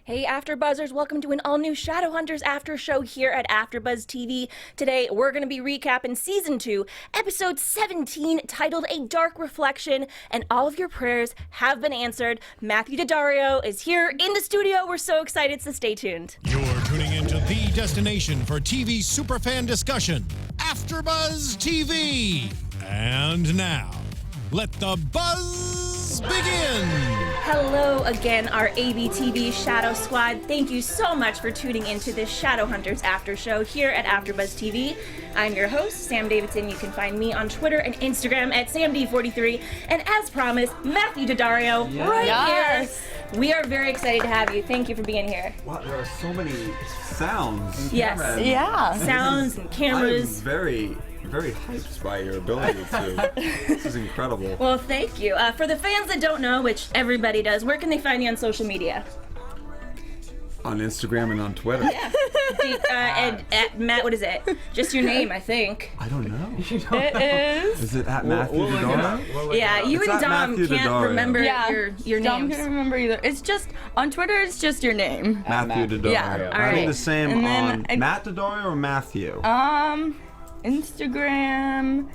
Hey AfterBuzzers, welcome to an all-new Shadowhunters after show here at AFTERBUZZ TV. Today we're going to be recapping Season 2, Episode 17, titled A Dark Reflection, and all of your prayers have been answered. Matthew Daddario is here in the studio. We're so excited, so stay tuned. You're tuning into the destination for TV superfan discussion, AfterBuzzz TV. And now, let the buzz begin! Hello again, our ABTV Shadow Squad. Thank you so much for tuning into this Shadowhunters after show here at AfterBuzzz TV. I'm your host, Sam Davidson. You can find me on Twitter and Instagram at SamD43. And as promised, Matthew Daddario here. We are very excited to have you. Thank you for being here. Wow, there are so many sounds. Yes. Yeah. Sounds and cameras. I'm very hyped by your ability to. This is incredible. Well, thank you. For the fans that don't know, which everybody does, where can they find you on social media? On Instagram and on Twitter. Yeah. At Matt, what is it? Just your name, I think. I don't know. It is. Is it at Matthew Daddario? Yeah, you It's and at Dom Matthew can't Daddario. remember your Dom names. can't remember either. It's just on Twitter. It's just your name. Matthew Daddario. Yeah, I alright. think the same And then on Matt Daddario or Matthew? Instagram.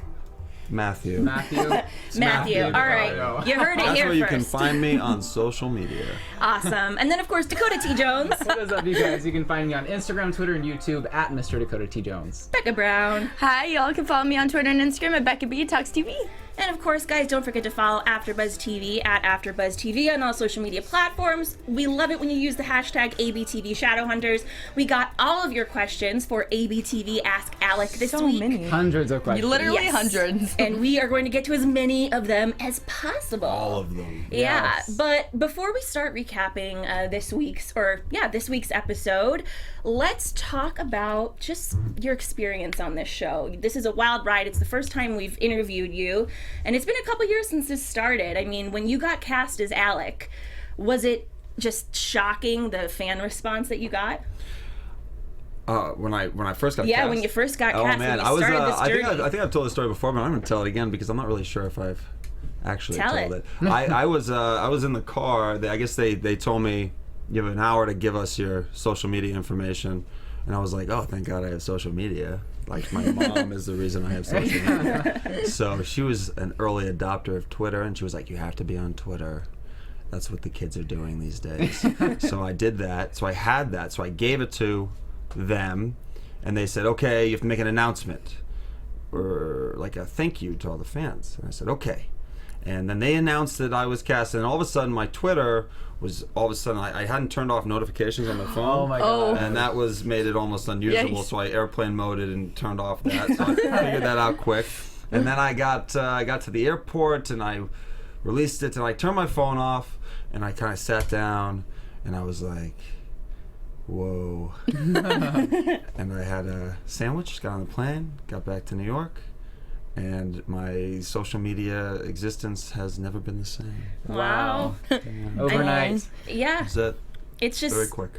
Matthew. Matthew. All right. You heard it That's here where you first. can find me on social media. Awesome. And then, of course, Dakota T. Jones. What is up, you guys? You can find me on Instagram, Twitter, and YouTube at Mr. Dakota T. Jones. Becca Brown. Hi, y'all can follow me on Twitter and Instagram at Becca B Talks TV. And of course, guys, don't forget to follow AfterBuzzz TV at AfterBuzzz TV on all social media platforms. We love it when you use the hashtag ABTV Shadowhunters. We got all of your questions for ABTV Ask Alec this So week. many. Hundreds of questions. Literally Yes. hundreds. And we are going to get to as many of them as possible. All of them. Yeah, Yes. but before we start recapping this week's episode, let's talk about just your experience on this show. This is a wild ride. It's the first time we've interviewed you, and it's been a couple years since this started. I mean, when you got cast as Alec, was it just shocking, the fan response that you got? When I first got Yeah, cast. when you first got Oh cast, man, when you started this journey. I think I've told the story before, but I'm going to tell it again because I'm not really sure if I've actually Tell told it. it. I was in the car. I guess they told me you have an hour to give us your social media information, and I was like, oh, thank God I have social media. Like my mom is the reason I have social media. So she was an early adopter of Twitter, and she was like, you have to be on Twitter. That's what the kids are doing these days. So I did that. So I had that. So I gave it to them, and they said, okay, you have to make an announcement or like a thank you to all the fans. And I said, okay. And then they announced that I was cast, and all of a sudden my Twitter was I hadn't turned off notifications on my phone. Oh my God. And that made it almost unusable, Yikes. so I airplane moded and turned off that. So I figured that out quick. And then I got to the airport, and I released it, and I turned my phone off, and I kind of sat down, and I was like, whoa. And I had a sandwich, got on the plane, got back to New York, and my social media existence has never been the same. Wow. Overnight. Yeah. Is that It's just very quick?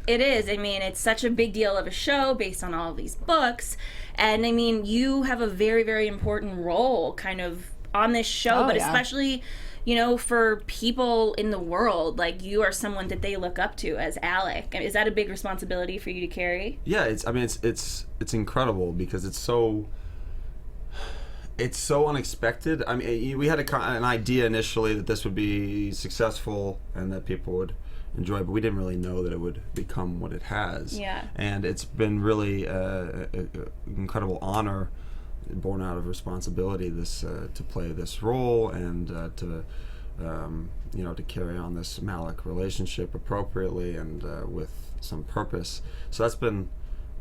It is. I mean, it's such a big deal of a show based on all of these books. And I mean, you have a very, very important role kind of on this show, Oh, but yeah. especially, for people in the world, like you are someone that they look up to as Alec. Is that a big responsibility for you to carry? Yeah, it's incredible because it's so unexpected. I mean, we had an idea initially that this would be successful and that people would enjoy, but we didn't really know that it would become what it has. Yeah. And it's been really an incredible honor, born out of responsibility, to play this role and to carry on this Malec relationship appropriately and with some purpose. So that's been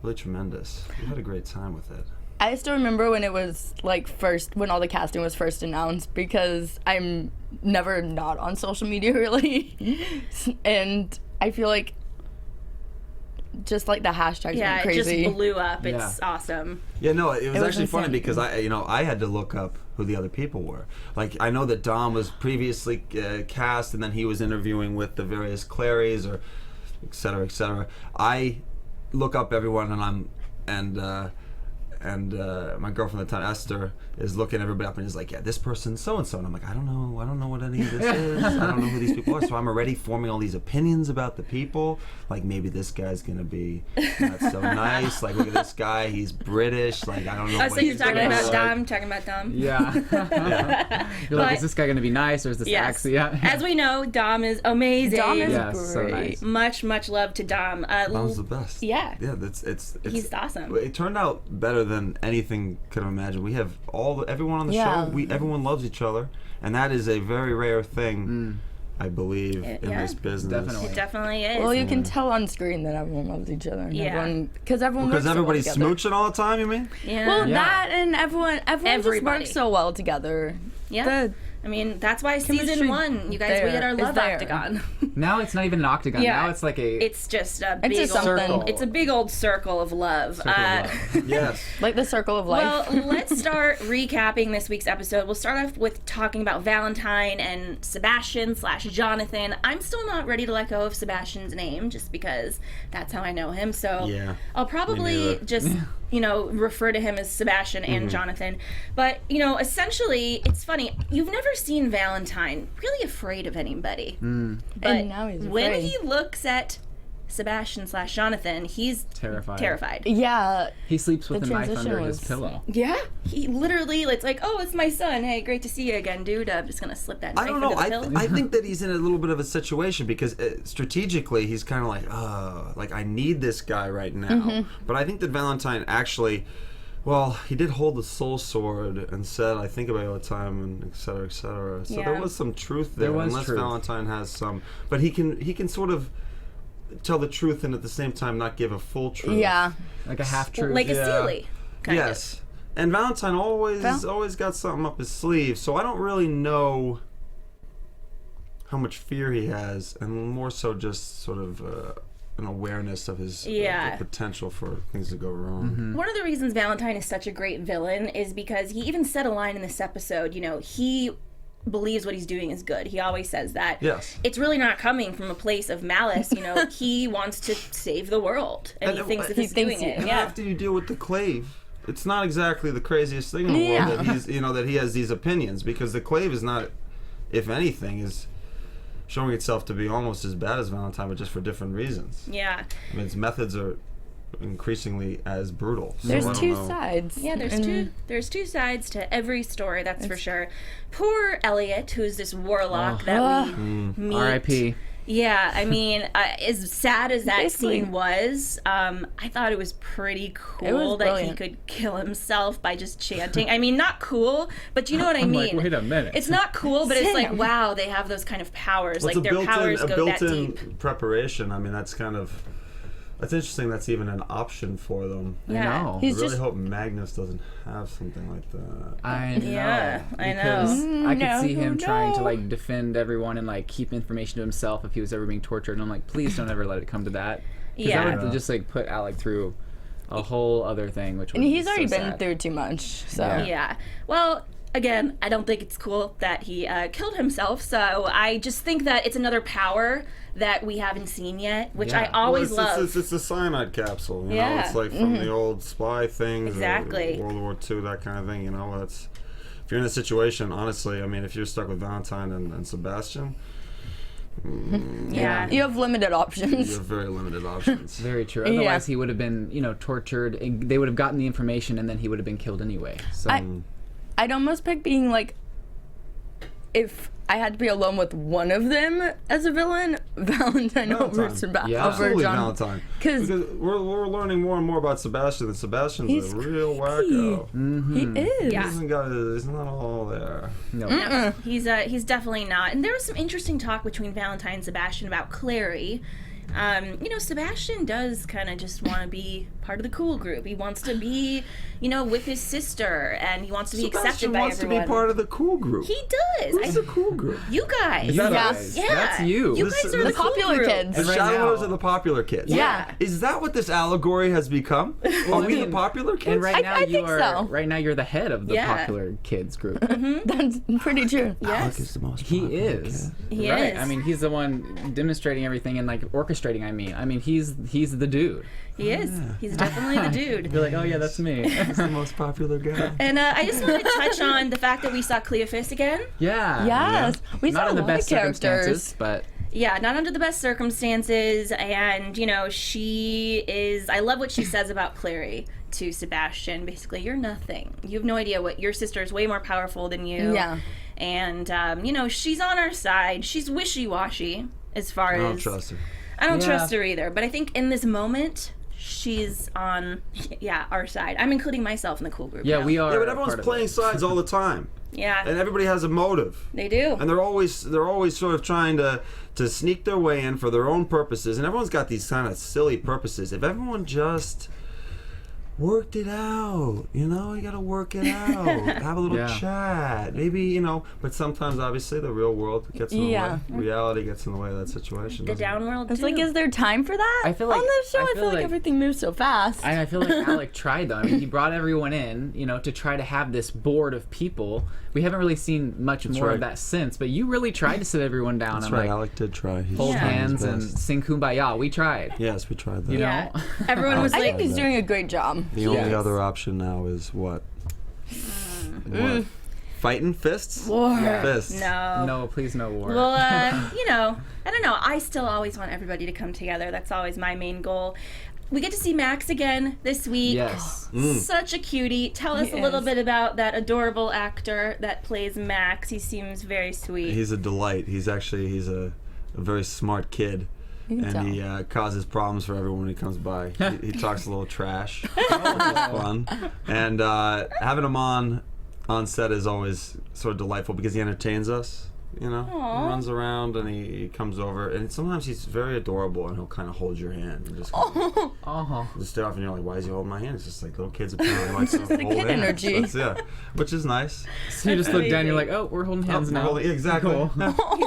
really tremendous. We had a great time with it. I still remember when it was when all the casting was first announced, because I'm never not on social media really. And I feel like just like the hashtags Yeah, went crazy. it just blew up. Yeah. It's awesome. Yeah, no, it was was actually funny insane. because I had to look up who the other people were. Like, I know that Dom was previously cast, and then he was interviewing with the various Claries, or et cetera, et cetera. I look up everyone, and my girlfriend at the time, Esther, is looking everybody up and is like, yeah, this person's so and so, and I'm like, I don't know what any of this is. I don't know who these people are. So I'm already forming all these opinions about the people. Like, maybe this guy's gonna be not so nice. Like, look at this guy, he's British. Like, I don't know. Oh, what so you're he's talking gonna about look Dom? Talking about Dom? Yeah. You're like, But- is this guy gonna be nice or is this Yes. actually? Yeah. As we know, Dom is amazing. Dom is Yeah, so great. nice. Much love to Dom. Dom's the best. Yeah. Yeah, it's He's awesome. It turned out better than anything could have imagined. We have everyone on the Yeah. show. Everyone loves each other, and that is a very rare thing, I believe, in Yeah. this business. Definitely. It definitely is. Well, you can tell on screen that everyone loves each other. And Yeah. Because everyone Because works everybody's so well together. smooching all the time. You mean? yeah. Well, Yeah. that and everyone just Everybody. works so well together. yeah. The- I mean, that's why season Chemistry 1, you guys, we there had our is love there. octagon. Now it's not even an octagon. Yeah. Now it's like a It's just a It's big just old something. circle. It's a big old circle of love. Circle of love. Yes. Like the circle of life. Well, let's start recapping this week's episode. We'll start off with talking about Valentine and Sebastian / Jonathan. I'm still not ready to let go of Sebastian's name just because that's how I know him. So Yeah, I'll me probably neither. just, refer to him as Sebastian and Jonathan. But, essentially, it's funny. You've never seen Valentine really afraid of anybody. But And now he's when afraid. he looks at Sebastian / Jonathan, he's Terrified. terrified. Yeah. He sleeps with The a knife transition under his was- pillow. Yeah, he literally, it's like, oh, it's my son. Hey, great to see you again, dude. I'm just gonna slip that knife I don't know. into the pill. I think that he's in a little bit of a situation because strategically he's kind of like I need this guy right now. But I think that Valentine actually, well, he did hold the soul sword and said, I think about it all the time, and et cetera, et cetera. So Yeah. there was some truth there, There was unless truth. Valentine has some. But he can sort of tell the truth and at the same time not give a full truth. Yeah. Like a half truth. Like a Yeah. Seelie, kind of. Yes. And Valentine always got something up his sleeve, so I don't really know how much fear he has, and more so just sort of an awareness of his Yeah. the potential for things to go wrong. One of the reasons Valentine is such a great villain is because he even said a line in this episode, he believes what he's doing is good. He always says that. Yes. It's really not coming from a place of malice, he wants to save the world. And he And thinks that he he's thinks doing he- it. And Yeah. after you deal with the clave, it's not exactly the craziest thing in the Yeah. world that he's that he has these opinions, because the clave is not, if anything, is showing itself to be almost as bad as Valentine, but just for different reasons. Yeah. I mean, its methods are increasingly as brutal. So There's I don't two know. sides. Yeah, And there's two sides to every story, that's for sure. Poor Elliot, who's this warlock that we meet. R.I.P. Yeah, I mean, as sad as that Basically. scene was, I thought it was pretty cool that he brilliant. could kill himself by just chanting. I mean, not cool, but you know what I I'm mean. like, wait a minute. It's not cool, but it's like, Sam. wow, they have those kind of powers. Well, Like, their powers a go that built-in deep. preparation. I mean, that's interesting. That's even an option for them. Yeah. I know. He's I really just hope Magnus doesn't have something like that. I know. Yeah, I know. Because I could see him No, trying to no. like defend everyone and like keep information to himself if he was ever being tortured. And I'm like, please don't ever let it come to that. 'Cause Yeah. that would just like put Alec through a whole other thing, which would And be he's so already been sad. through too much. So Yeah. Well, again, I don't think it's cool that he killed himself. So I just think that it's another power that we haven't seen yet, which I Yeah. always Well, love. it's a cyanide capsule. You Yeah. know, it's like from the old spy things, Exactly. World War II, that kind of thing. You know, that's if you're in a situation. Honestly, I mean, if you're stuck with Valentine and Sebastian, Yeah. you have limited you options. have very limited options. Very true. Yeah. Otherwise, he would have been, tortured. And they would have gotten the information, and then he would have been killed anyway. So I'd almost pick being like, if I had to be alone with one of them as a villain, Valentine over Valentine. Sebastian. Yeah. Over Absolutely, John. Valentine. 'Cause- Because we're learning more and more about Sebastian, and Sebastian's He's a real crazy. wacko. He is. Yeah. He's not all there. no. He's definitely not. And there was some interesting talk between Valentine and Sebastian about Clary. Sebastian does kind of just want to be part of the cool group. He wants to be, with his sister, and he wants to be accepted Sebastian by wants everyone. to be part of the cool group. He does. Who's the cool group? You guys. Is that Yeah. us? Yeah. That's you. You guys are The the cool popular group. kids. The And right Shadowhunters now- are the popular kids. Yeah. Is that what this allegory has become? Are we the mean, popular kids? And right now I think so. Right now you're the head of the Yeah. popular kids group. That's pretty true. Alec is the most He popular is. kid. He Right. is. I mean, he's the one demonstrating everything and like orchestrating. I mean, he's the dude. He is. He's He's definitely the dude. You're like, oh yeah, that's me. He's the most popular guy. And I just want to touch on the fact that we saw Cleophas again. Yeah. Yes, we Not saw in a the lot best of characters. circumstances, but Yeah, not under the best circumstances. And, you know, she is, I love what she says about Clary to Sebastian. Basically, you're nothing. You have no idea what your sister is way more powerful than you. Yeah. And, you know, she's on our side. She's wishy-washy as far I as... don't trust her. I don't Yeah. trust her either. But I think in this moment, she's on, our side. I'm including myself in the cool group yeah, now. we are. Yeah, but everyone's part of playing it. sides all the time. Yeah, And everybody has a motive. they do. And they're always sort of trying to sneak their way in for their own purposes. And everyone's got these kind of silly purposes. If everyone just worked it out, you know, you gotta work it out. Have a little Yeah. chat. Maybe, you know, but sometimes obviously the real world gets in the Yeah. way. Reality gets in the way of that situation. The doesn't it? downworld, It's too. like, is there time for that? I feel like- on this show, I I feel feel like like- everything moves so fast. I feel like Alec tried though. I mean, he brought everyone in, you know, to try to have this board of people. We haven't really seen much more right. of that since, but you really tried to sit everyone down That's and right. like Alec did try. He's hold trying his hands and best. sing Kumbaya. We tried. Yes, we tried that. You know? Yeah. Everyone was I like, think he's doing a great job. The only Yes. other option now is what? What? Fighting fists? War. Fists. no. No, please no war. Well, you know, I don't know. I still always want everybody to come together. That's always my main goal. We get to see Max again this week. Yes. Such a cutie. Tell us He a little is. bit about that adorable actor that plays Max. He seems very sweet. He's a delight. He's a very smart kid. You can And tell. he causes problems for everyone when he comes by. He talks a little trash, which is fun. And having him on set is always sort of delightful because he entertains us. You know, Aw. he runs around and he comes over, and sometimes he's very adorable, and he'll kind of hold your hand and just Oh. just stare off, and you're like, "Why is he holding my hand?" It's just like little kids apparently like to the hold kid hands. energy. That's- yeah, which is nice. So you just look down, you're like, oh, we're holding hands Oh, now. holding- exactly. Cool. He's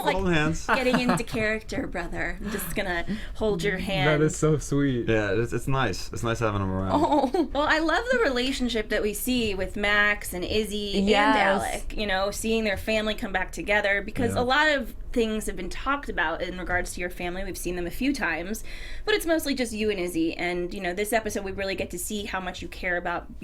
like Holding hands. getting into character, brother. I'm just gonna hold your hand. That is so sweet. Yeah, it's nice. It's nice having him around. Oh. Well, I love the relationship that we see with Max and Izzy Yes. and Alec. You know, seeing their family come back together because Yeah. a lot of things have been talked about in regards to your family. We've seen them a few times, but it's mostly just you and Izzy. And you know, this episode we really get to see how much you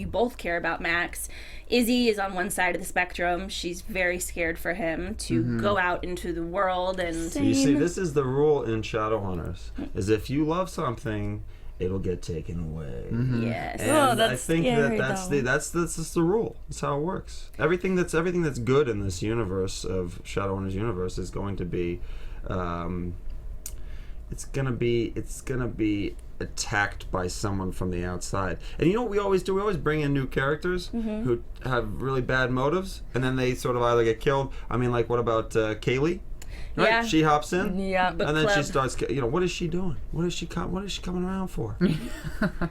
both care about Max. Izzy is on one side of the spectrum. She's very scared for him to go out into the world and So you see, this is the rule in Shadowhunters: is if you love something, it'll get taken away. yes. And Oh, I that's think scary, that's though. that's just the rule. That's how it works. Everything that's good in this universe of Shadowhunters universe is going to be, it's gonna be attacked by someone from the outside. And you know what we always do? We always bring in new characters who have really bad motives, and then they sort of either get killed. I mean, like what about Kaylee? Right? Yeah. She hops in. Yeah. Book And then she club. starts, you know, what is she doing? What is she coming around for?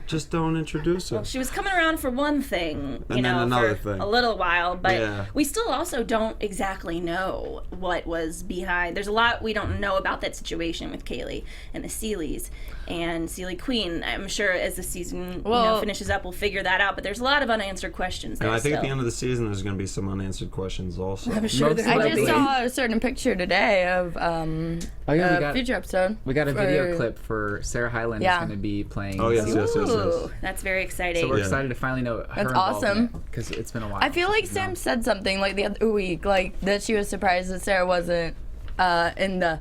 Just don't introduce her. She was coming around for one thing, you And then know, another for thing. a little while, but Yeah. we still also don't exactly know what was behind. There's a lot we don't know about that situation with Kaylee and the Seelies and Seelie Queen. I'm sure as the season Well- finishes up, we'll figure that out. But there's a lot of unanswered questions there And I think still. at the end of the season, there's going to be some unanswered questions also. I'm sure Most there I will likely. just be. saw a certain picture today of Oh yeah, a future episode. we got a video for- clip for Sarah Hyland Yeah. is going to be playing. Oh, yes, yes, yes, Ooh, yes. that's very exciting. So we're Yeah. excited to finally know her That's awesome. because it's been a while. I feel like since Sam we've said something like the other week, like that she was surprised that Sarah wasn't in the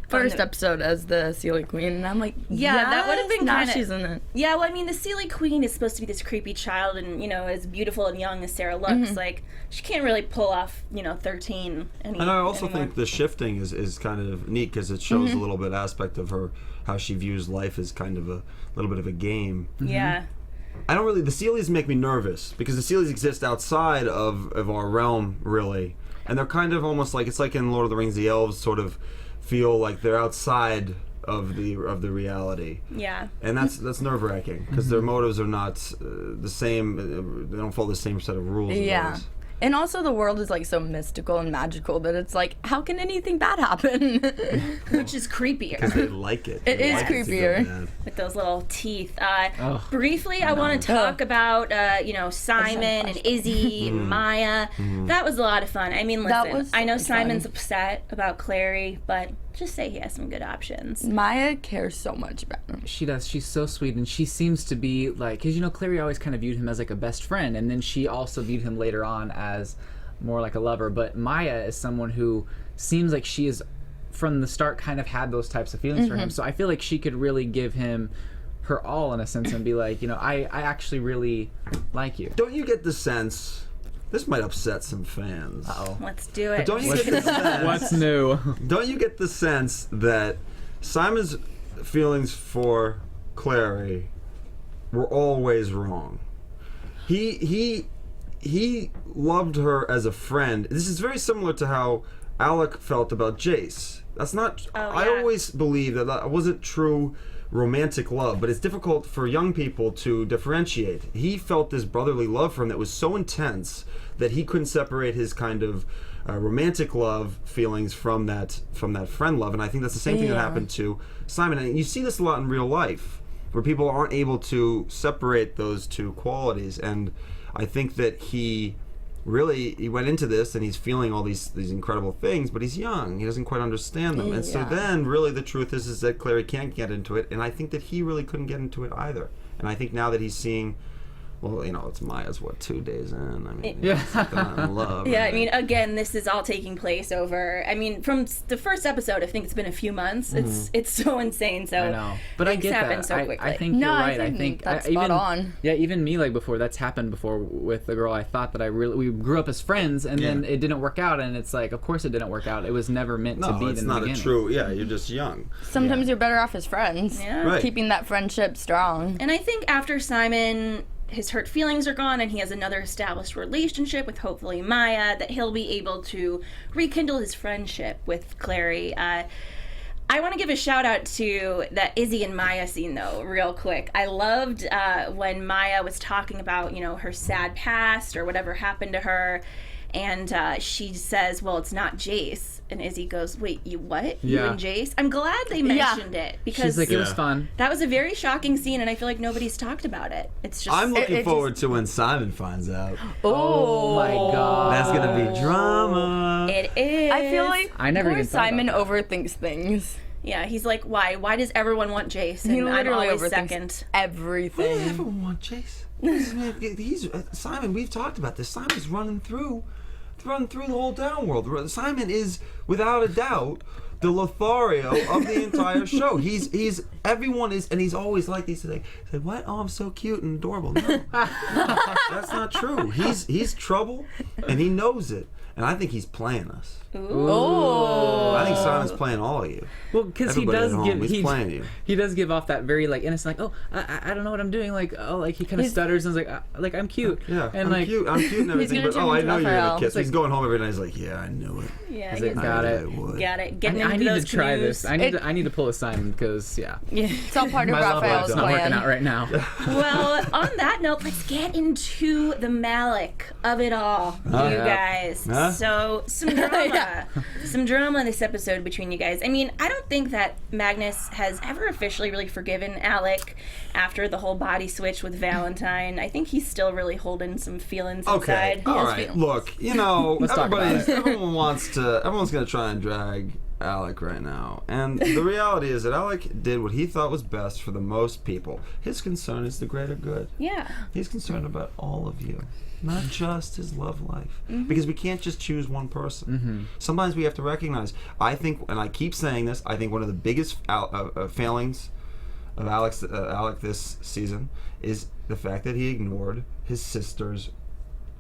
first the- episode as the Seelie Queen, and I'm like, Yeah, that would've been now kinda- she's in it. Yeah, well, I mean, the Seelie Queen is supposed to be this creepy child, and as beautiful and young as Sarah looks, like she can't really pull off, 13. And I also anymore. think the shifting is kind of neat because it shows a little bit aspect of her, how she views life as kind of a little bit of a game. Yeah. I don't really, the Seelies make me nervous because the Seelies exist outside of our realm, really. And they're kind of almost like, it's like in Lord of the Rings, the elves sort of feel like they're outside of the reality. Yeah. And that's nerve-wracking because their motives are not the same, they don't follow the same set of rules as Yeah. ours. And also the world is like so mystical and magical that it's like, how can anything bad happen? Which is creepier. They like it. It They is like to go creepier. bad. With those little teeth. Ugh. Briefly, I want to talk about, Simon and Izzy and Maya. That was a lot of fun. I mean, That listen, was I know so Simon's fun. upset about Clary, but just say he has some good options. Maya cares so much about him. She does. She's so sweet, and she seems to be like, because Clary always kind of viewed him as like a best friend, and then she also viewed him later on as more like a lover. But Maya is someone who seems like she is, from the start, kind of had those types of feelings for him. So I feel like she could really give him her all in a sense and be like, I actually really like you. Don't you get the sense? This might upset some fans. Uh-oh. Let's do it. But don't you get the sense? What's new? Don't you get the sense that Simon's feelings for Clary were always wrong? He loved her as a friend. This is very similar to how Alec felt about Jace. That's not. I always believe that wasn't true romantic love, but it's difficult for young people to differentiate. He felt this brotherly love for him that was so intense that he couldn't separate his kind of romantic love feelings from that friend love, and I think that's the same thing that happened to Simon. And you see this a lot in real life, where people aren't able to separate those two qualities. And I think that he went into this and he's feeling all these incredible things, but he's young. He doesn't quite understand them. And so then really the truth is that Clary can't get into it, and I think that he really couldn't get into it either. And I think now that he's seeing, well, it's Maya's 2 days in. I mean, it's like I'm in love. Yeah, I mean, again, this is all taking place over. I mean, from the first episode, I think it's been a few months. It's so insane. So I know, but I get happen that. so quickly. I think you're right. I think that's even, spot on. Yeah, even me, like before, that's happened before with the girl. I thought that we grew up as friends, and then it didn't work out. And it's like, of course, it didn't work out. It was never meant to be. No, it's in not the a beginning. true. Yeah, you're just young. Sometimes you're better off as friends. Yeah. Right. Keeping that friendship strong. And I think after Simon, his hurt feelings are gone and he has another established relationship with hopefully Maya, that he'll be able to rekindle his friendship with Clary. I want to give a shout out to that Izzy and Maya scene, though, real quick. I loved when Maya was talking about, her sad past or whatever happened to her. And she says, well, it's not Jace. And Izzy goes, wait, you what? You Yeah. and Jace? I'm glad they mentioned it, because She's like, it was fun. that was a very shocking scene, and I feel like nobody's talked about it. It's just... I'm looking it forward to when Simon finds out. Oh my god. That's gonna be drama. It is. I feel like I never poor even thought Simon about overthinks things. Yeah, he's like, why? Why does everyone want Jace? And He I'm literally always overthinks second. everything. Everyone wants Chase. He's Simon. We've talked about this. Simon's running through the whole downworld. Simon is, without a doubt, the Lothario of the entire show. Everyone is, and he's always like these. Say, what? Oh, I'm so cute and adorable. No, that's not true. He's trouble, and he knows it. And I think he's playing us. Oh. I think Simon's playing all of you. Well, because he Everybody does at home, give he's playing you. He does give off that very like innocent, like, oh, I don't know what I'm doing, like, oh, like he kind of stutters and is like I'm cute. Yeah, and I'm cute and everything, gonna but turn I into know you're gonna Raphael. kiss. He's going home every night. He's like, yeah, I knew it. Yeah, He's he's like, got it. I would. got it. Getting into I need those to try canoes. this. I need to pull a Simon because It's all part of my love Raphael's life's not working out plan. right now. Well, on that note, let's get into the Malec of it all, you guys. Huh? So, some drama. Some drama this episode between you guys. I mean, I don't think that Magnus has ever officially really forgiven Alec after the whole body switch with Valentine. I think he's still really holding some feelings Okay, inside. all right. Look, everyone's gonna try and drag Alec right now, and the reality is that Alec did what he thought was best for the most people. His concern is the greater good. Yeah. He's concerned about all of you, not just his love life, because we can't just choose one person. Sometimes we have to recognize. I think, and I keep saying this, I think one of the biggest failings of Alec this season is the fact that he ignored his sister's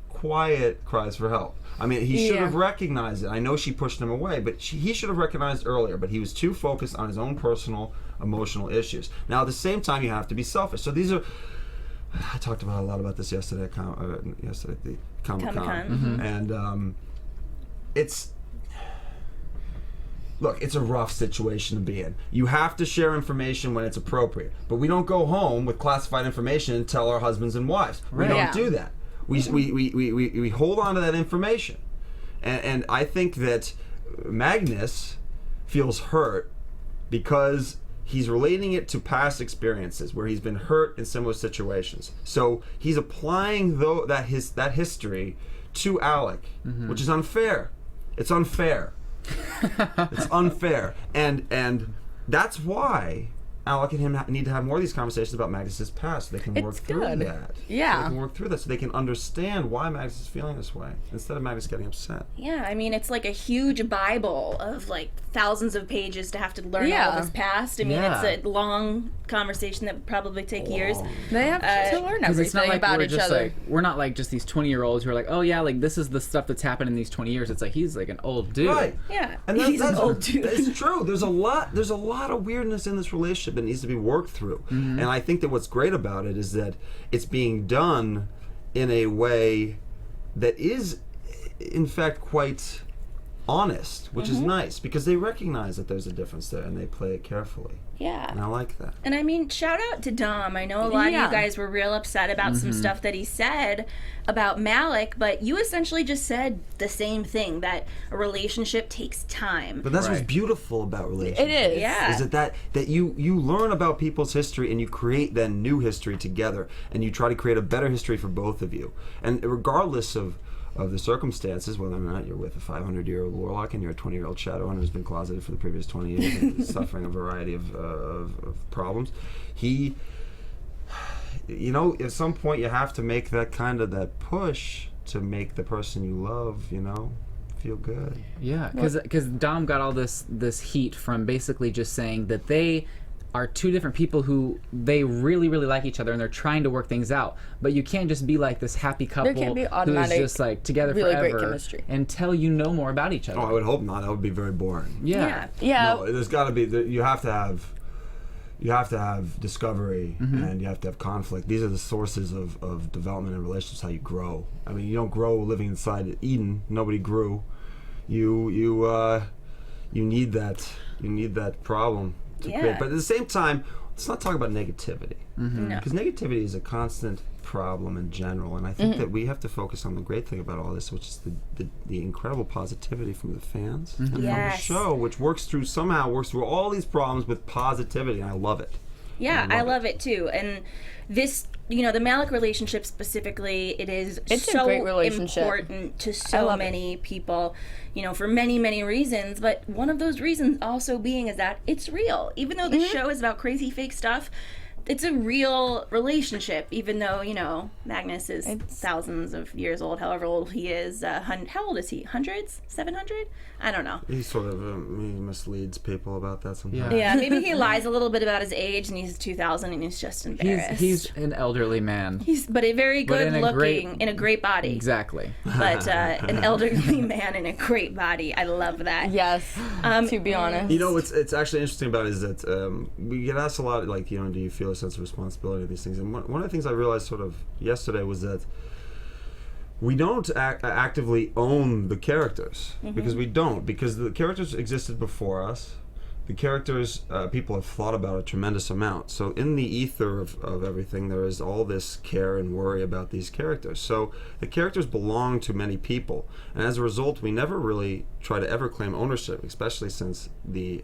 quiet cries for help. I mean, he should have recognized it. I know she pushed him away, but he should have recognized earlier, but he was too focused on his own personal emotional issues. Now, at the same time, you have to be selfish. So these are, I talked a lot about this yesterday at the Comic-Con. And it's a rough situation to be in. You have to share information when it's appropriate, but we don't go home with classified information and tell our husbands and wives. We don't do that. We hold on to that information, and I think that Magnus feels hurt because he's relating it to past experiences where he's been hurt in similar situations. So he's applying that history to Alec, which is unfair. It's unfair. It's unfair, and that's why Alec and him need to have more of these conversations about Magnus's past, so they can work through good. that. Yeah. So they can work through that, so they can understand why Magnus is feeling this way, instead of Magnus getting upset. Yeah, I mean, it's like a huge Bible of like thousands of pages to have to learn all of his past. I mean, it's a long conversation that would probably take years. They have to learn Because it's not everything like about we're each just other. like, we're not like just these 20-year-olds who are like, oh yeah, like this is the stuff that's happened in these 20 years. It's like he's like an old dude. Right. Yeah, And he's an old dude. It's true. There's a lot of weirdness in this relationship that needs to be worked through. And I think that what's great about it is that it's being done in a way that is, in fact, quite honest, which is nice, because they recognize that there's a difference there and they play it carefully. Yeah. And I like that. And I mean, shout out to Dom. I know a lot of you guys were real upset about some stuff that he said about Malec, but you essentially just said the same thing, that a relationship takes time. But that's what's beautiful about relationships. It is. Yeah. Is it that you learn about people's history and you create then new history together, and you try to create a better history for both of you. And regardless of the circumstances, whether or not you're with a 500-year-old warlock and you're a 20-year-old Shadowhunter who's been closeted for the previous 20 years and is suffering a variety of problems, at some point you have to make that push to make the person you love, feel good. Yeah, because Dom got all this heat from basically just saying that they are two different people who they really, really like each other and they're trying to work things out. But you can't just be like this happy couple can't be who's automatic, just like together really forever great chemistry. until you know more about each other. Oh, I would hope not. That would be very boring. Yeah. No, there's got to be. You have to have discovery and you have to have conflict. These are the sources of development in relationships. How you grow. I mean, you don't grow living inside Eden. Nobody grew. You need that. You need that problem to create. But at the same time, let's not talk about negativity, because negativity is a constant problem in general. And I think that we have to focus on the great thing about all this, which is the incredible positivity from the fans and from the show, which works through all these problems with positivity, and I love it. Yeah, I love it too. And this, the Malec relationship specifically, it's so a great relationship. Important to so many people, for many, many reasons. But one of those reasons also being is that it's real. Even though the show is about crazy fake stuff, it's a real relationship, even though, Magnus is thousands of years old, however old he is. How old is he? Hundreds? 700? I don't know. He sort of he misleads people about that sometimes. Yeah, maybe he lies a little bit about his age, and he's 2,000, and he's just embarrassed. He's an elderly man. But a very good looking, in a great body. Exactly. But an elderly man in a great body. I love that. Yes, to be honest. It's actually interesting about it is that we get asked a lot, like, do you feel a sense of responsibility of these things? And one of the things I realized sort of yesterday was that we don't actively own the characters, because the characters existed before us. The characters, people have thought about a tremendous amount. So in the ether of everything, there is all this care and worry about these characters. So the characters belong to many people. And as a result, we never really try to ever claim ownership, especially since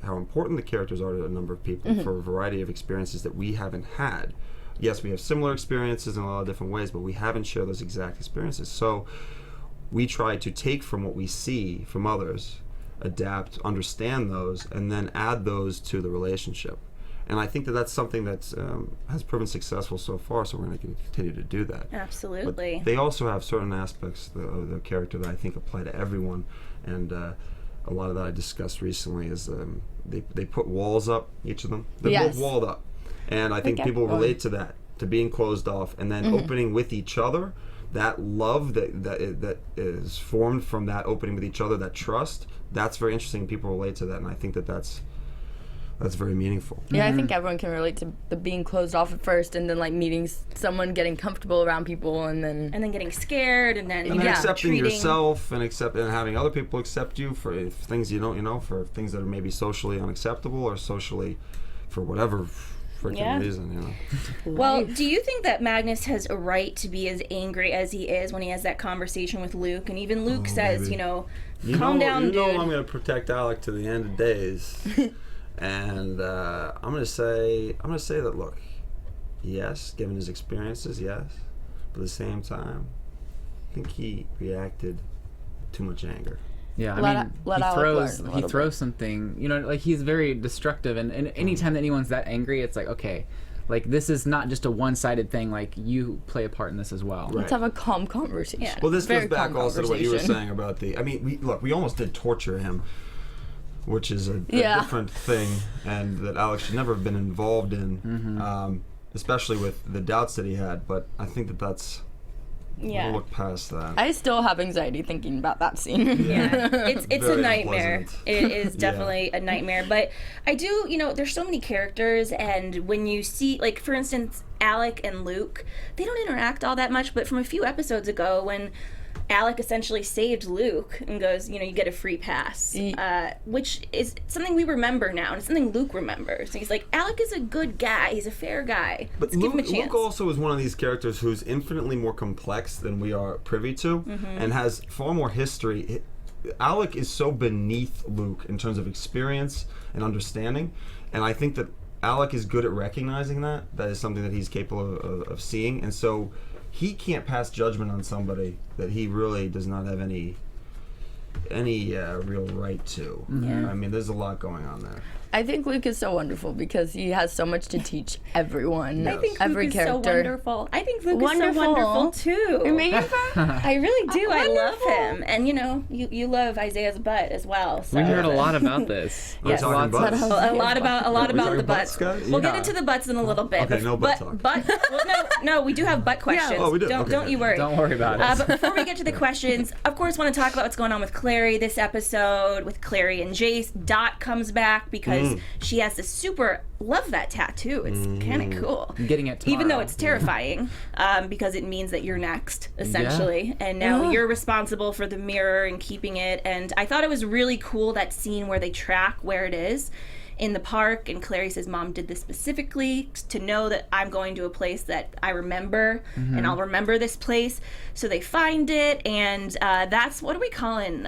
how important the characters are to a number of people for a variety of experiences that we haven't had. Yes, we have similar experiences in a lot of different ways, but we haven't shared those exact experiences. So we try to take from what we see from others, adapt, understand those, and then add those to the relationship. And I think that that's something that has proven successful so far, so we're going to continue to do that. Absolutely. But they also have certain aspects of the character that I think apply to everyone, and a lot of that I discussed recently is they put walls up, each of them. They're both walled up. And I think people relate to that, to being closed off, and then opening with each other. That love that is formed from that opening with each other, that trust, that's very interesting. People relate to that, and I think that's very meaningful. Yeah, I think everyone can relate to the being closed off at first, and then like meeting someone, getting comfortable around people, and then getting scared, and then accepting yourself, and having other people accept you for things you don't, for things that are maybe socially unacceptable or socially, for whatever freaking reason, Well, do you think that Magnus has a right to be as angry as he is when he has that conversation with Luke? And even Luke says, calm down, dude. I'm going to protect Alec to the end of days. And I'm going to say that, look, yes, given his experiences, yes. But at the same time, I think he reacted too much anger. Yeah, I Let mean, Alec learn a he little throws something, you know, like he's very destructive, and anytime that anyone's that angry, it's like, okay, like this is not just a one-sided thing, like you play a part in this as well. Let's have a calm conversation. Yeah. Well, this Very goes back calm also to what you were conversation. saying about the. I mean, we almost did torture him, which is a Yeah. different thing, and that Alex should never have been involved in, especially with the doubts that he had. But I think that's. Yeah. We'll look past that. I still have anxiety thinking about that scene. Yeah, it's a Very nightmare. unpleasant. It is definitely a nightmare. But I do, you know, there's so many characters, and when you see, like, for instance, Alec and Luke, they don't interact all that much. But from a few episodes ago, when Alec essentially saved Luke and goes, you know, you get a free pass, which is something we remember now, and it's something Luke remembers. He's like, Alec is a good guy. He's a fair guy. But Let's give him a chance. Luke also is one of these characters who's infinitely more complex than we are privy to, and has far more history. Alec is so beneath Luke in terms of experience and understanding, and I think that Alec is good at recognizing that. That is something that he's capable of seeing, and so he can't pass judgment on somebody that he really does not have any real right to. Yeah. I mean, there's a lot going on there. I think Luke is so wonderful because he has so much to teach everyone. I think every Luke character. is so wonderful. I think Luke Wonderful. is so wonderful too. Amazing. I really do. I love Wonderful. him, and you know, you love Isaiah's butt as well. So. We heard a lot about this. We're Yes. talking Lots butts. of- A lot about We're the talking butts. guys? We'll get Yeah. into the butts in a little bit. Okay, no butt talk. Well, no, we do have butt questions. Oh, we do? Don't Okay. you worry. Don't worry about it. But before we get to the questions, of course, want to talk about what's going on with Clary this episode, with Clary and Jace. Dot comes back because she has this super, love that tattoo. It's kind of cool. I'm getting it tomorrow. Even though it's terrifying, because it means that you're next, essentially. And now you're responsible for the mirror and keeping it. And I thought it was really cool, that scene where they track where it is in the park, and Clary says, Mom did this specifically to know that I'm going to a place that I remember, and I'll remember this place. So they find it, and that's, what are we calling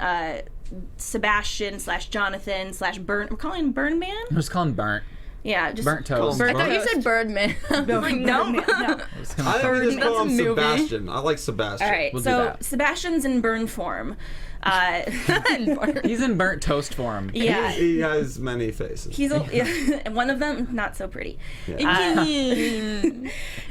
Sebastian / Jonathan / Burn? We're calling him Burn Man? I'm just calling burnt. Yeah, just Burnt toast. Burnt I thought you said Birdman. Like, no. I think we just call That's him a movie. Sebastian. I like Sebastian. All right, We'll do so that. Sebastian's in burn form. He's in burnt toast form. Yeah. He has many faces. He's and one of them not so pretty.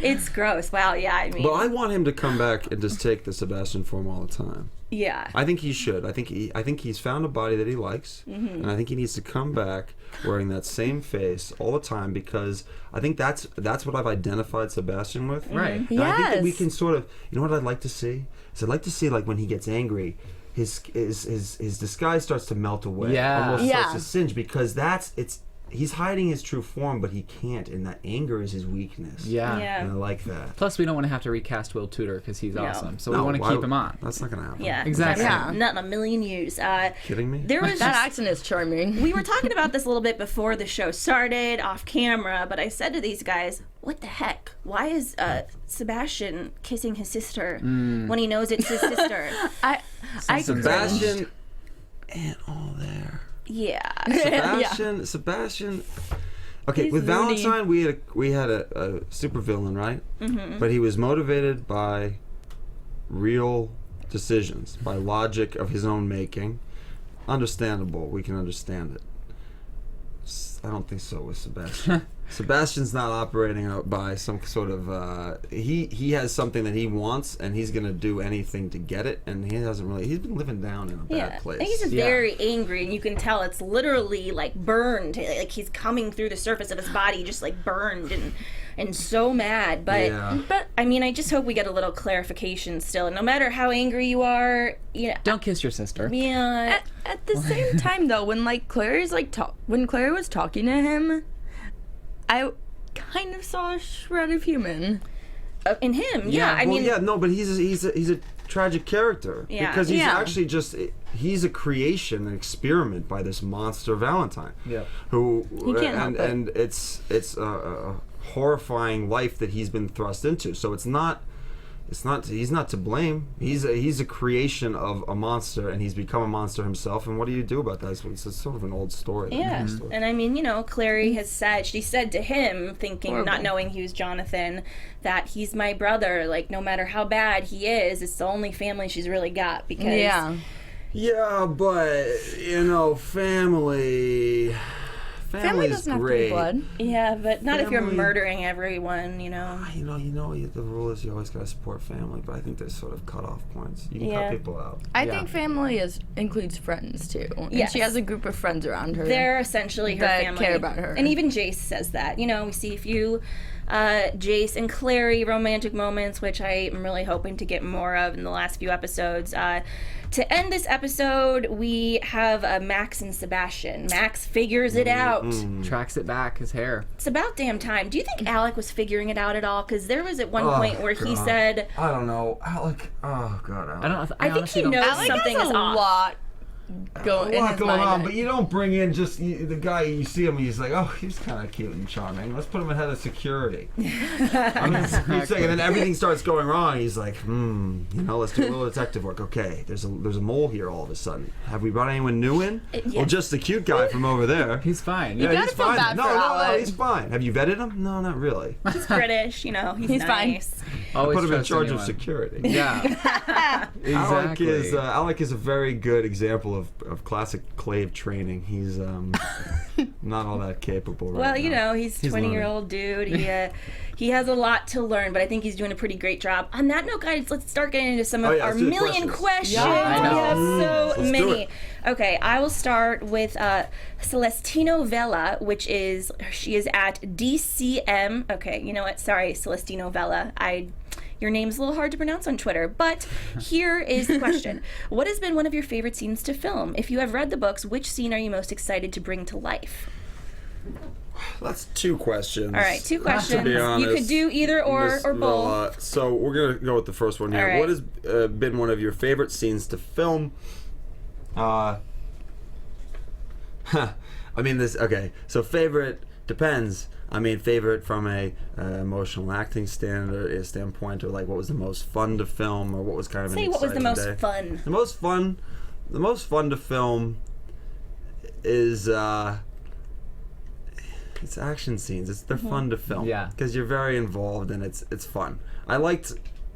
It's gross. Wow. Yeah. I mean. But I want him to come back and just take the Sebastian form all the time. Yeah. I think he should. I think he's found a body that he likes, and I think he needs to come back wearing that same face all the time, because I think that's what I've identified Sebastian with. Right. And I think that we Yes. can sort of, you know what I'd like to see? Is I'd like to see, like, when he gets angry, his disguise starts to melt away. Yeah. Almost Yeah. starts to singe, because he's hiding his true form, but he can't, and that anger is his weakness. Yeah. Yeah. And I like that. Plus, we don't want to have to recast Will Tudor because he's awesome. So we No, want to why- keep him on. That's not gonna happen. Yeah. Exactly. Yeah. Not in a million years. Kidding me? There was That accent is charming. we were talking about this a little bit before the show started, off camera, but I said to these guys, what the heck? Why is Sebastian kissing his sister when he knows it's his sister? I Sebastian ain't all there. Yeah. Sebastian. Okay, He's with loony. Valentine, we had a super villain, right? Mm-hmm. But he was motivated by real decisions, by logic of his own making. Understandable. We can understand it. I don't think so with Sebastian. Sebastian's not operating out by some sort of he has something that he wants, and he's gonna do anything to get it, and he's been living down in a bad place. And he's just very angry, and you can tell it's literally like burned, like he's coming through the surface of his body, just like burned and so mad. But Yeah. but I mean, I just hope we get a little clarification still. And no matter how angry you are, Don't kiss your sister. yeah, At the same time, though, when like Clary's like when Clary was talking to him, I kind of saw a shred of human. in him, yeah. I Well, mean, yeah, no, but he's a tragic character, Yeah. because he's Yeah. actually he's a creation, an experiment by this monster Valentine. Yep. Who He can't help it. and it's a horrifying life that he's been thrust into. So he's not to blame. He's a creation of a monster, and he's become a monster himself. And what do you do about that? It's sort of an old story. yeah. And I mean, Clary has said, she said to him, thinking, Horrible. not knowing he was Jonathan, that he's my brother. Like, no matter how bad he is, it's the only family she's really got, because Yeah. Yeah, but family. Family Family's doesn't have to great. be blood. Yeah, but not if you're Family- murdering everyone, you know. The rule is you always gotta support family, but I think there's sort of cutoff points. You can Yeah. cut people out. I Yeah. think family includes friends too. And Yes. she has a group of friends around her. They're essentially her that family. care about her. And even Jace says that. You know, we see a few Jace and Clary romantic moments, which I am really hoping to get more of in the last few episodes. To end this episode, we have Max and Sebastian. Max figures it out. Tracks it back, his hair. It's about damn time. Do you think Alec was figuring it out at all? Because there was at one point where he God. said, I don't know. Alec. Oh, God, Alec. I think honestly he don't- knows Alec something has is a off. lot going in his mind. but you don't bring in just the guy, you see him and he's like, oh, he's kind of cute and charming. Let's put him ahead of security. I mean, he's saying, and then everything starts going wrong. He's like, let's do a little detective work. Okay, there's a mole here all of a sudden. Have we brought anyone new in? Yeah. Well, just the cute guy from over there. He's fine. Yeah, gotta he's feel fine. bad no, for no, Alec. he's fine. Have you vetted him? No, not really. He's British, you know, he's fine. nice. Always Put him in trust charge of anyone. security. Yeah. Exactly. Alec is a very good example of classic Clave training. He's not all that capable right Well, now. you know, he's a learning. 20-year-old dude. He has a lot to learn, but I think he's doing a pretty great job. On that note, guys, let's start getting into some of our let's do the million questions. questions. Yeah, I know. We have so Let's do many. it. Okay, I will start with Celestino Vela, she is at DCM. Okay, you know what? Sorry, Celestino Vela. Your name's a little hard to pronounce on Twitter, but here is the question. What has been one of your favorite scenes to film? If you have read the books, which scene are you most excited to bring to life? That's two questions. All right, two questions. be honest, you could do either or Miss or both. Villa, so we're gonna go with the first one here. All right. What has been one of your favorite scenes to film? I mean, okay. So favorite depends. I mean, favorite from a emotional acting standpoint, or like what was the most fun to film, or what was kind of Say an what was the most exciting day? fun. The most fun to film is it's action scenes. They're fun to film. Yeah. Because you're very involved and it's fun. I liked.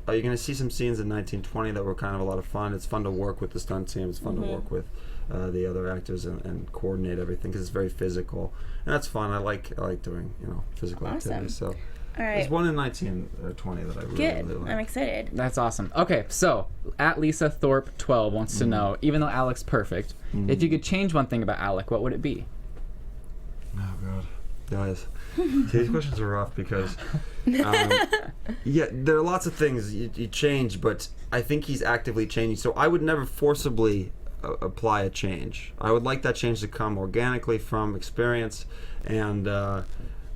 You're gonna see some scenes in 1920 that were kind of a lot of fun. It's fun to work with the stunt team. It's fun to work with the other actors and coordinate everything because it's very physical and that's fun. I like doing physical Awesome. activity. So All there's right. one in 1920 that I really Good. really like. I'm excited. That's awesome. Okay, so at Lisa Thorpe 12 wants to know, even though Alec's perfect, if you could change one thing about Alec, what would it be? Oh God, guys, see, these questions are rough because, yeah, there are lots of things you change, but I think he's actively changing. So I would never forcibly apply a change. I would like that change to come organically from experience, and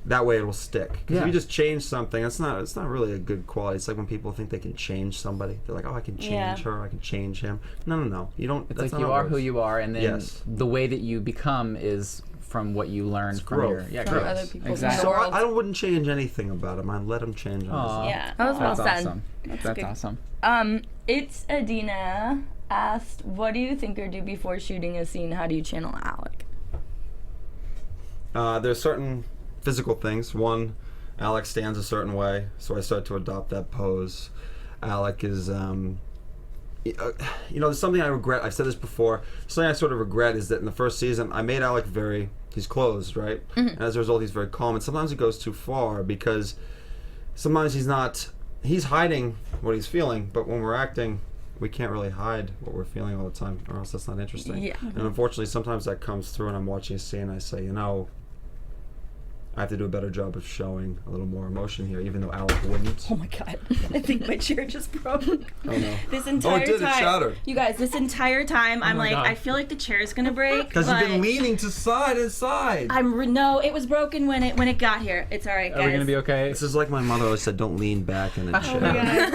that way it will stick. Because if Yeah. you just change something, it's not really a good quality. It's like when people think they can change somebody. They're like, oh, I can change Yeah. her, I can change him. No, you don't. It's that's like not you how it are who works. you are, and then Yes. the way that you become is from what you learned It's from growth. your From growth. other people's Exactly. So world. I wouldn't change anything about him. I'd let him change on his Aw. own. Yeah. That was well That's said. awesome. That's good. awesome. It's Adina asked, what do you think or do before shooting a scene? How do you channel Alec? There's certain physical things. One, Alec stands a certain way, so I start to adopt that pose. Alec is, there's something I regret. I've said this before. Something I sort of regret is that in the first season, I made Alec he's closed, right? And as a result, he's very calm. And sometimes it goes too far because sometimes he's hiding what he's feeling, but when we're acting, we can't really hide what we're feeling all the time, or else that's not interesting. Yeah. And unfortunately, sometimes that comes through, and I'm watching a scene, and I say, I have to do a better job of showing a little more emotion here, even though Alec wouldn't. Oh my God! I think my chair just broke. Oh no! This entire it did. It time, shattered. you guys, this entire time, I'm my like, God. I feel like the chair's gonna break. Because you've but been leaning to side and side. No, it was broken when it got here. It's all right, guys. Are we gonna be okay? This is like my mother always said, don't lean back in a chair. Oh my God.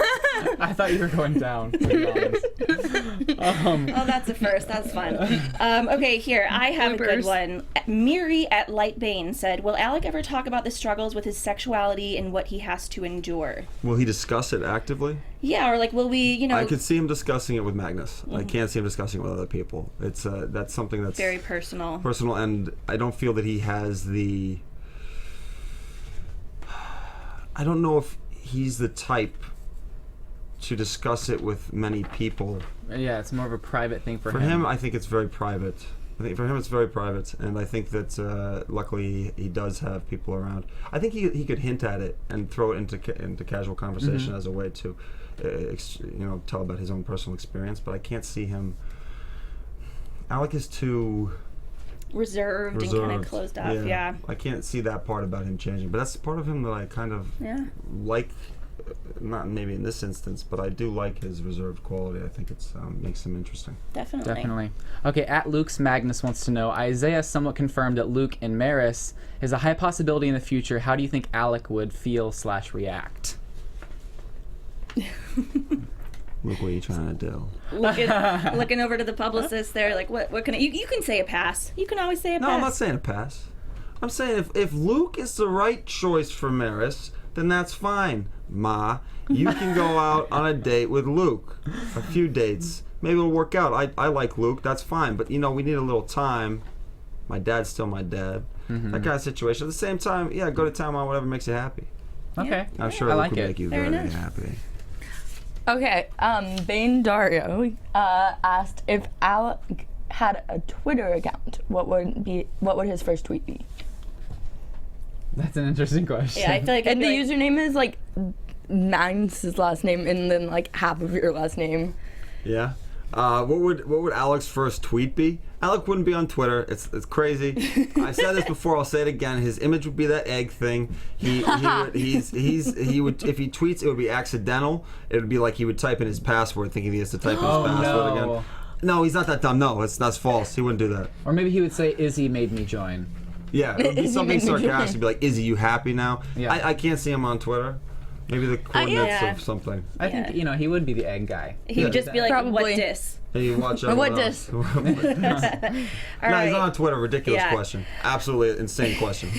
I thought you were going down. To be honest. Oh, that's a first. That's fun. Okay, here. I have a good Bloopers. one. Miri at Lightbane said, will Alec ever talk about the struggles with his sexuality and what he has to endure? Will he discuss it actively? Yeah, or like, will we, I could see him discussing it with Magnus. I can't see him discussing it with other people. It's that's something that's very personal. personal, and I don't feel that he has the. I don't know if he's the type to discuss it with many people. Yeah, it's more of a private thing for For him, I think it's very private. I think for him it's very private, and I think that luckily he does have people around. I think he could hint at it and throw it into casual conversation as a way to, tell about his own personal experience. But I can't see him. Alec is too Reserved and kind of closed off. Yeah. I can't see that part about him changing, but that's part of him that I kind of like. Not maybe in this instance, but I do like his reserved quality. I think it's makes him interesting. Definitely. Okay, at Luke's Magnus wants to know, Isaiah somewhat confirmed that Luke and Maris is a high possibility in the future. How do you think Alec would feel/react? Luke, what are you trying to do? Looking over to the publicist there, like, what can you can say a pass. You can always say a pass. No, I'm not saying a pass. I'm saying if Luke is the right choice for Maris, then that's fine. Ma, you can go out on a date with Luke. A few dates. Maybe it'll work out. I like Luke. That's fine. But, we need a little time. My dad's still my dad. That kind of situation. At the same time, go to town on whatever makes you happy. Okay. I'm sure Luke will make you very happy. Okay, Bane Dario asked if Alec had a Twitter account, what would his first tweet be? That's an interesting question. Yeah, I feel like and the username is like mine's his last name and then like half of your last name. Yeah. What would Alec's first tweet be? Alec wouldn't be on Twitter. It's crazy. I've said this before. I'll say it again. His image would be that egg thing. He would if he tweets, it would be accidental. It would be like he would type in his password, thinking he has to type in his password again. No, he's not that dumb. No, that's false. He wouldn't do that. Or maybe he would say, Izzy made me join. Yeah, it would be something sarcastic. Be like, Izzy, you happy now? Yeah. I can't see him on Twitter. Maybe the coordinates of something. I think, he would be the egg guy. He would just be like, Probably. what dis? Hey, you watch out. What dis? All No, he's right. not on Twitter. Ridiculous question. Absolutely insane question.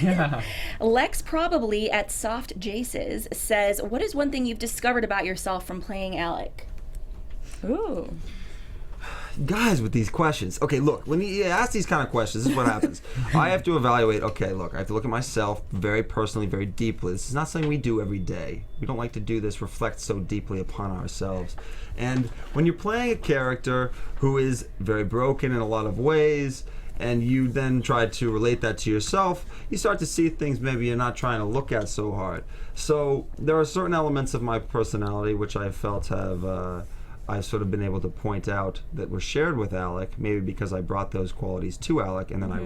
Lex probably at Soft Jaces says, what is one thing you've discovered about yourself from playing Alec? Ooh. Guys with these questions. Okay, look, when you ask these kind of questions, this is what happens. I have to evaluate, I have to look at myself very personally, very deeply. This is not something we do every day. We don't like to do this, reflect so deeply upon ourselves. And when you're playing a character who is very broken in a lot of ways, and you then try to relate that to yourself, you start to see things maybe you're not trying to look at so hard. So there are certain elements of my personality which I felt I've sort of been able to point out that were shared with Alec, maybe because I brought those qualities to Alec and then I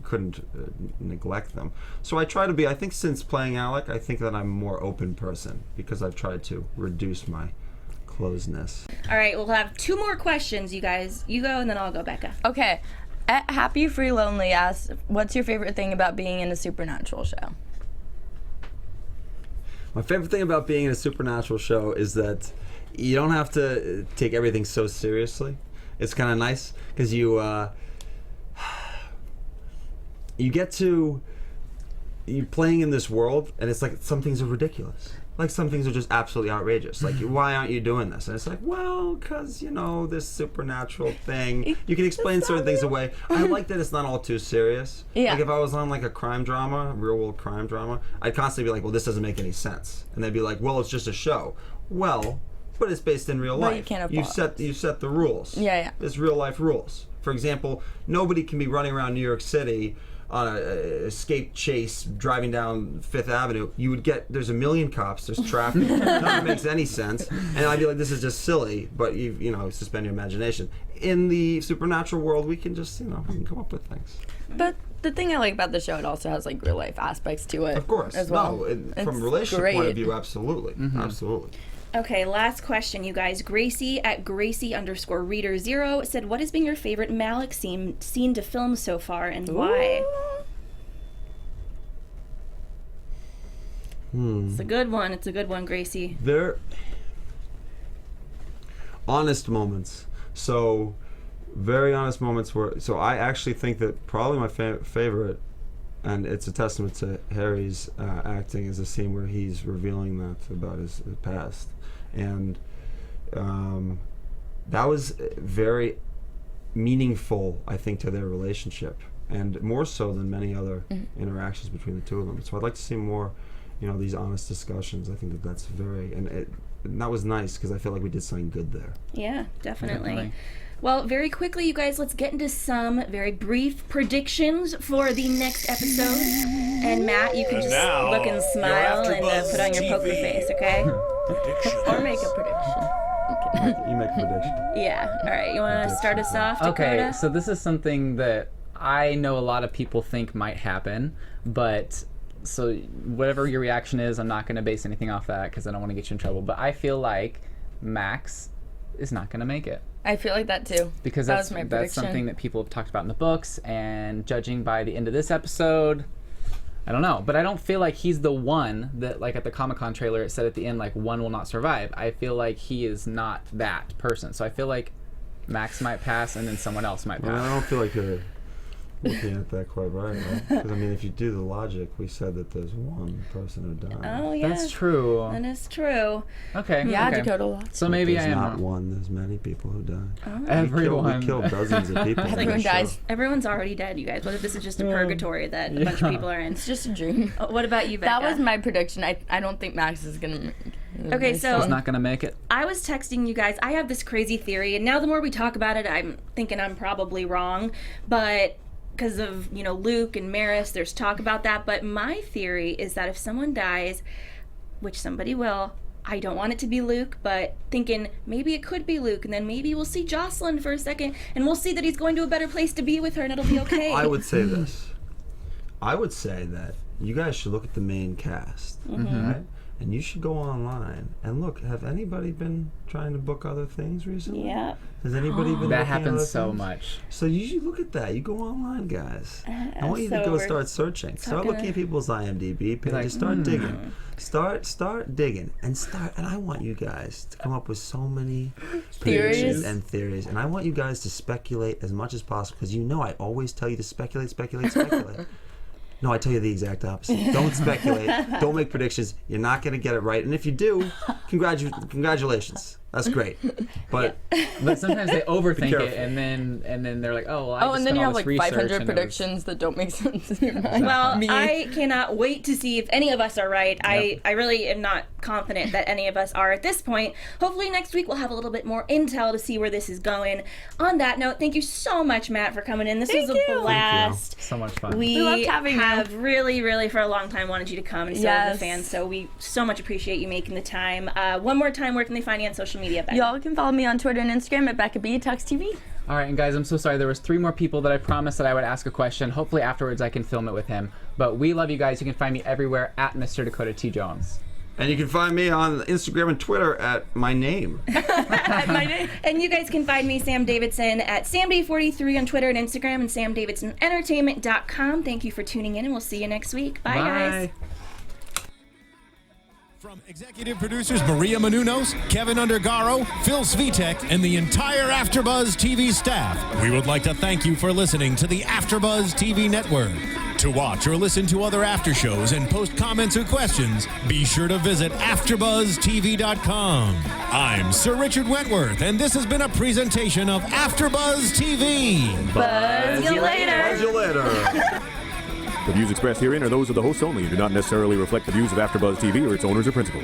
couldn't neglect them. So I try to be, I think since playing Alec, I think that I'm a more open person because I've tried to reduce my closeness. All right, we'll have 2 more questions, you guys. You go and then I'll go, Becca. Okay, at Happy Free Lonely asked, what's your favorite thing about being in a supernatural show? My favorite thing about being in a supernatural show is that you don't have to take everything so seriously. It's kind of nice because you you're playing in this world, and it's like some things are ridiculous. Like some things are just absolutely outrageous. Like, why aren't you doing this? And it's like, well, because, this supernatural thing. You can explain certain things away. I like that it's not all too serious. Yeah. Like if I was on like a crime drama, a real world crime drama, I'd constantly be like, well, this doesn't make any sense. And they'd be like, well, it's just a show. Well, but it's based in real life. You can't you set the rules. Yeah. There's real life rules. For example, nobody can be running around New York City on a escape chase driving down Fifth Avenue. There's a million cops, there's traffic, none of it makes any sense. And I'd be like, this is just silly, but you suspend your imagination. In the supernatural world, we can just, we can come up with things. But the thing I like about the show, it also has like real life aspects to it. Of course. As well. No, from a relationship point of view, absolutely. Absolutely. Okay, last question, you guys. Gracie at Gracie_Reader0 said, what has been your favorite Malec scene to film so far and why? It's a good one. It's a good one, Gracie. They're honest moments. So, very honest moments so I actually think that probably my favorite, and it's a testament to Harry's acting, is a scene where he's revealing that about his past. And that was very meaningful, I think, to their relationship, and more so than many other interactions between the two of them. So I'd like to see more, these honest discussions. I think that's very, and that was nice because I feel like we did something good there. Yeah, definitely. Definitely. Well, very quickly, you guys, let's get into some very brief predictions for the next episode. And Matt, you can just now, look and smile and put on your poker face, okay? Or make a prediction. You make a prediction. Yeah. All right. You want to start us off, Dakota? Okay, so this is something that I know a lot of people think might happen, but so whatever your reaction is, I'm not going to base anything off that because I don't want to get you in trouble. But I feel like Max is not going to make it. I feel like that too. Because that that's, was my that's prediction. something that people have talked about in the books, and judging by the end of this episode, I don't know. But I don't feel like he's the one that, like at the Comic-Con trailer, it said at the end, like, one will not survive. I feel like he is not that person. So I feel like Max might pass, and then someone else might Well, I pass. don't feel like you're looking at that quite right? Because, I mean, if you do the logic, we said that there's one person who died. Oh, yeah. That's true. That is true. Okay. Yeah, okay. Dakota lost. So maybe there's I am not wrong. one. There's many people who died. Everyone. We killed dozens of people. on Everyone this show. dies. Everyone's already dead, you guys. What if this is just a purgatory that a bunch of people are in? It's just a dream. What about you, Becca? That was my prediction. I don't think Max is gonna. Okay, so He's not going to make it. I was texting you guys. I have this crazy theory, and now the more we talk about it, I'm thinking I'm probably wrong. But because of, Luke and Maris, there's talk about that. But my theory is that if someone dies, which somebody will, I don't want it to be Luke, but thinking maybe it could be Luke, and then maybe we'll see Jocelyn for a second, and we'll see that he's going to a better place to be with her, and it'll be okay. I would say this. I would say that you guys should look at the main cast, right? And you should go online and look. Have anybody been trying to book other things recently? Yeah. Has anybody been? That looking at happens other so things? much. So you should look at that. You go online, guys. I want you to so go we're start searching. Start talking looking at people's IMDb pages. Like, Start digging. Start digging and I want you guys to come up with so many predictions and theories. And I want you guys to speculate as much as possible because I always tell you to speculate. No, I tell you the exact opposite. Don't speculate. Don't make predictions. You're not going to get it right. And if you do, congratulations. That's great. But But sometimes they overthink careful. it, and then they're like, oh, well, I Oh, just and then spent you all have this like research 500 and it was- predictions that don't make sense in your mind. Well, Me. I cannot wait to see if any of us are right. I really am not confident that any of us are at this point. Hopefully next week we'll have a little bit more intel to see where this is going. On that note, thank you so much, Matt, for coming in. This was a blast. So much fun. We loved having you. have really, really for a long time wanted you to come, and so have Yes. the fans. So we so much appreciate you making the time. One more time, where can they find you on social media, Becca? Y'all can follow me on Twitter and Instagram at Becca B Tux TV. All right, and guys, I'm so sorry. There was 3 more people that I promised that I would ask a question. Hopefully afterwards I can film it with him. But we love you guys. You can find me everywhere at Mr. Dakota T. Jones. and you can find me on Instagram and Twitter at my name. My name. And you guys can find me, Sam Davidson, at SamDay43 on Twitter and Instagram, and SamDavidsonEntertainment.com. Thank you for tuning in, and we'll see you next week. Bye. guys. From executive producers Maria Menounos, Kevin Undergaro, Phil Svitek, and the entire AfterBuzz TV staff, we would like to thank you for listening to the AfterBuzz TV network. To watch or listen to other after shows and post comments or questions, be sure to visit AfterBuzzTV.com. I'm Sir Richard Wentworth, and this has been a presentation of AfterBuzz TV. Buzz you later. See you later. The views expressed herein are those of the hosts only and do not necessarily reflect the views of AfterBuzz TV or its owners or principals.